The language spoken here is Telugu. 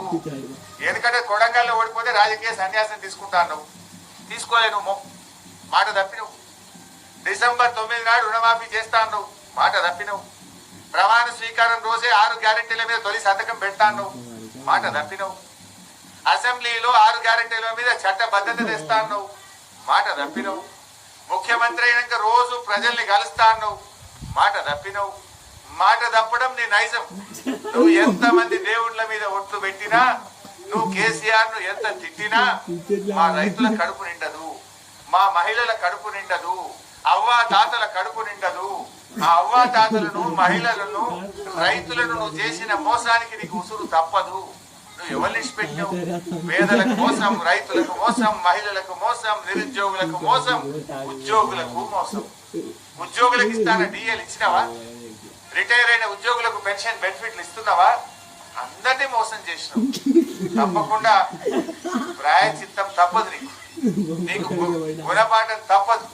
చేసిండు. ఎందుకంటే కొడంగల్లో ఓడిపోతే రాజకీయ సన్యాసం తీసుకుంటాను, తీసుకోలే నువ్వు, మాట తప్పినవు. డిసెంబర్ 9 నాడు రుణమాఫీ చేస్తాను, మాట తప్పినవు. ప్రమాణ స్వీకారం రోజే 6 గ్యారెంటీల మీద తొలి సంతకం పెడతాను, మాట తప్పినవు. అసెంబ్లీలో 6 గ్యారెంటీల మీద చట్టబద్ధత తెస్తాను, మాట తప్పినవు. ముఖ్యమంత్రి అయినాక రోజు ప్రజల్ని కలుస్తాను, మాట తప్పినవు. మాట తప్పడం నీ నైజం. నువ్వు ఎంతమంది దేవుళ్ళ మీద ఒట్లు పెట్టినా, నువ్వు కేసీఆర్ ను ఎంత తిట్టినా మా రైతుల కడుపు నిండదు, మా మహిళల కడుపు నిండదు, అవ్వా తాతల కడుపు నిండదు. ఆ అవ్వా తాతలను, మహిళలను, రైతులను నువ్వు చేసిన మోసానికి నీకు ఉసురు తప్పదు. నువ్వు ఎవరిని పెట్టినావు? పేదలకు మోసం, రైతులకు మోసం, మహిళలకు మోసం, నిరుద్యోగులకు మోసం, ఉద్యోగులకు మోసం. ఉద్యోగులకు ఇస్తాన డిఎల్ ఇచ్చినావా? రిటైర్ అయిన ఉద్యోగులకు పెన్షన్ బెనిఫిట్లు ఇస్తున్నావా? అందరినీ మోసం చేసినావు. తప్పకుండా ప్రాయచిత్తం తప్పదు, నీకు గుణపాఠం తప్పదు.